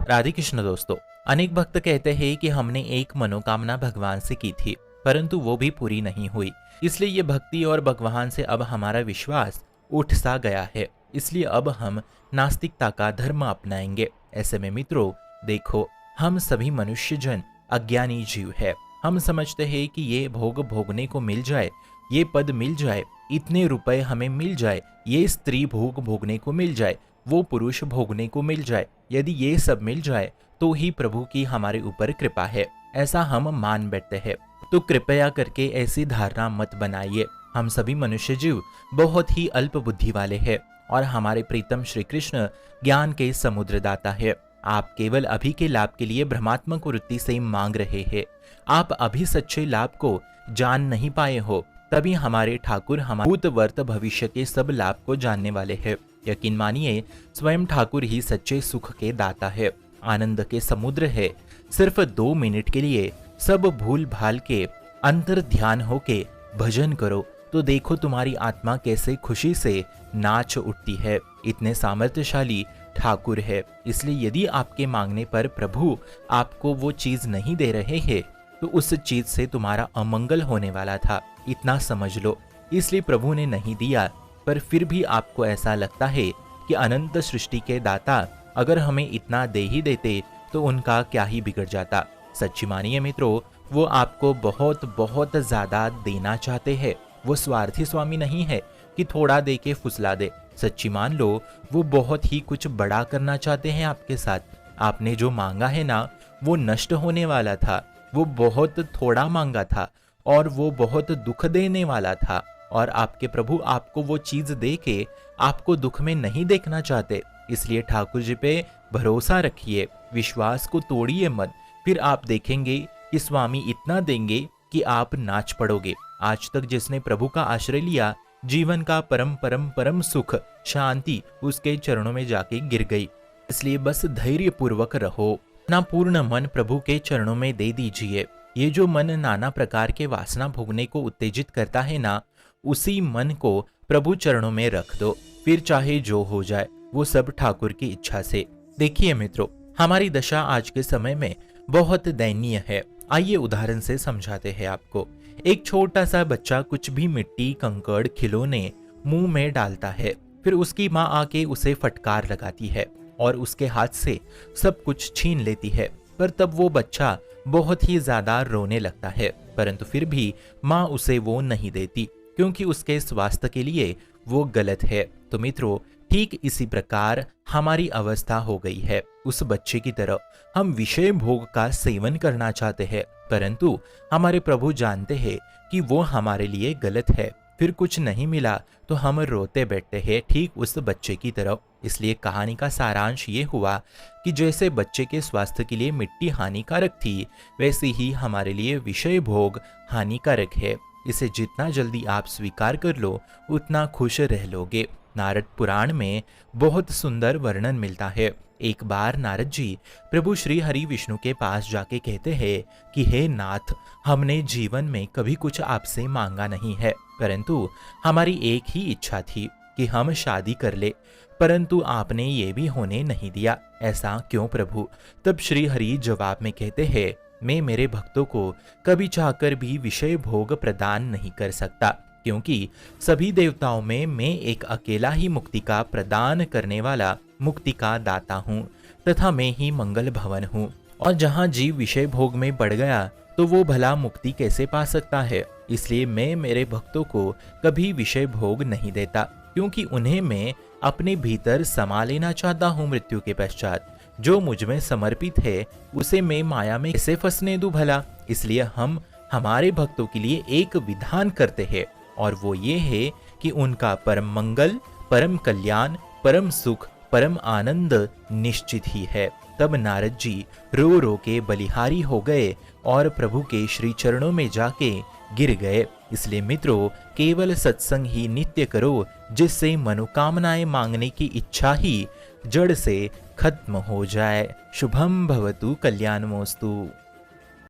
राधे कृष्ण दोस्तों। अनेक भक्त कहते हैं कि हमने एक मनोकामना भगवान से की थी, परंतु वो भी पूरी नहीं हुई। इसलिए ये भक्ति और भगवान से अब हमारा विश्वास उठ सा गया है। इसलिए अब हम नास्तिकता का धर्म अपनाएंगे। ऐसे में मित्रों, देखो, हम सभी मनुष्य जन अज्ञानी जीव है। हम समझते हैं कि ये भोग भोगने को मिल जाए, ये पद मिल जाए, इतने रुपए हमें मिल जाए, ये स्त्री भोग भोगने को मिल जाए, वो पुरुष भोगने को मिल जाए, यदि ये सब मिल जाए तो ही प्रभु की हमारे ऊपर कृपा है, ऐसा हम मान बैठते हैं। तो कृपया करके ऐसी धारणा मत बनाइए। हम सभी मनुष्य जीव बहुत ही अल्प बुद्धि वाले हैं और हमारे प्रीतम श्री कृष्ण ज्ञान के समुद्र दाता है। आप केवल अभी के लाभ के लिए भ्रमात्मक वृत्ति से मांग रहे हैं। आप अभी सच्चे लाभ को जान नहीं पाए हो, तभी हमारे ठाकुर हमारे भूत वर्त भविष्य के सब लाभ को जानने वाले हैं। यकीन मानिए, स्वयं ठाकुर ही सच्चे सुख के दाता है, आनंद के समुद्र है। सिर्फ 2 मिनट के लिए सब भूल भाल के अंतर ध्यान होके भजन करो तो देखो तुम्हारी आत्मा कैसे खुशी से नाच उठती है। इतने सामर्थ्यशाली ठाकुर है। इसलिए यदि आपके मांगने पर प्रभु आपको वो चीज नहीं दे रहे हैं तो उस चीज से तुम्हारा अमंगल होने वाला था, इतना समझ लो। इसलिए प्रभु ने नहीं दिया, पर फिर भी आपको ऐसा लगता है कि अनंत सृष्टि के दाता अगर हमें इतना दे ही देते तो उनका क्या ही बिगड़ जाता। सच्ची मानिए मित्रों, वो आपको बहुत बहुत ज्यादा देना चाहते हैं। वो स्वार्थी स्वामी नहीं है कि थोड़ा दे के फुसला दे। सच्ची मान लो, वो बहुत ही कुछ बड़ा करना चाहते हैं आपके साथ। आपने जो मांगा है ना, वो नष्ट होने वाला था, वो बहुत थोड़ा मांगा था और वो बहुत दुख देने वाला था। और आपके प्रभु आपको वो चीज दे के आपको दुख में नहीं देखना चाहते। इसलिए ठाकुर जी पे भरोसा रखिए, विश्वास को तोड़िए मत। फिर आप देखेंगे कि स्वामी इतना देंगे कि आप नाच पड़ोगे। आज तक जिसने प्रभु का आश्रय लिया, जीवन का परम परम परम सुख शांति उसके चरणों में जाके गिर गई। इसलिए बस धैर्य पूर्वक रहो, अपना पूर्ण मन प्रभु के चरणों में दे दीजिए। ये जो मन नाना प्रकार के वासना भोगने को उत्तेजित करता है ना, उसी मन को प्रभु चरणों में रख दो। फिर चाहे जो हो जाए, वो सब ठाकुर की इच्छा से। देखिए मित्रों, हमारी दशा आज के समय में बहुत दयनीय है। आइए उदाहरण से समझाते हैं आपको। एक छोटा सा बच्चा कुछ भी मिट्टी कंकड़ खिलौने मुंह में डालता है, फिर उसकी माँ आके उसे फटकार लगाती है और उसके हाथ से सब कुछ छीन लेती है। पर तब वो बच्चा बहुत ही ज्यादा रोने लगता है, परंतु फिर भी माँ उसे वो नहीं देती, क्योंकि उसके स्वास्थ्य के लिए वो गलत है। तो मित्रों, ठीक इसी प्रकार हमारी अवस्था हो गई है। उस बच्चे की तरह हम विषय भोग का सेवन करना चाहते हैं, परंतु हमारे प्रभु जानते हैं कि वो हमारे लिए गलत है। फिर कुछ नहीं मिला तो हम रोते बैठते हैं, ठीक उस बच्चे की तरह। इसलिए कहानी का सारांश ये हुआ कि जैसे बच्चे के स्वास्थ्य के लिए मिट्टी हानिकारक थी, वैसे ही हमारे लिए विषय भोग हानिकारक है। इसे जितना जल्दी आप स्वीकार कर लो, उतना खुश रह लोगे। नारद पुराण में बहुत सुंदर वर्णन मिलता है। एक बार नारद जी प्रभु श्री हरि विष्णु के पास जाके कहते हैं कि हे नाथ, हमने जीवन में कभी कुछ आपसे मांगा नहीं है, परंतु हमारी एक ही इच्छा थी कि हम शादी कर ले, परंतु आपने ये भी होने नहीं दिया। ऐसा क्यों प्रभु? तब श्री हरि जवाब में कहते हैं, मैं मेरे भक्तों को कभी चाहकर भी विषय भोग प्रदान नहीं कर सकता, क्योंकि सभी देवताओं में मैं एक अकेला ही मुक्ति का प्रदान करने वाला मुक्ति का दाता हूँ, तथा मैं ही मंगल भवन हूँ। और जहाँ जीव विषय भोग में बढ़ गया तो वो भला मुक्ति कैसे पा सकता है? इसलिए मैं मेरे भक्तों को कभी विषय भोग नहीं देता, क्योंकि उन्हें मैं अपने भीतर समा लेना चाहता हूँ मृत्यु के पश्चात। जो मुझ में समर्पित है उसे मैं माया में कैसे फंसने दूं भला? इसलिए हम हमारे भक्तों के लिए एक विधान करते हैं, और वो ये है कि उनका परम मंगल, परम कल्याण, परम सुख, परम आनंद निश्चित ही है। तब नारद जी रो रो के बलिहारी हो गए और प्रभु के श्री चरणों में जाके गिर गए। इसलिए मित्रों, केवल सत्संग ही नित्य करो, जिससे मनोकामनाएं मांगने की इच्छा ही जड़ से खत्म हो जाए। शुभम भवतु कल्याणमोस्तु।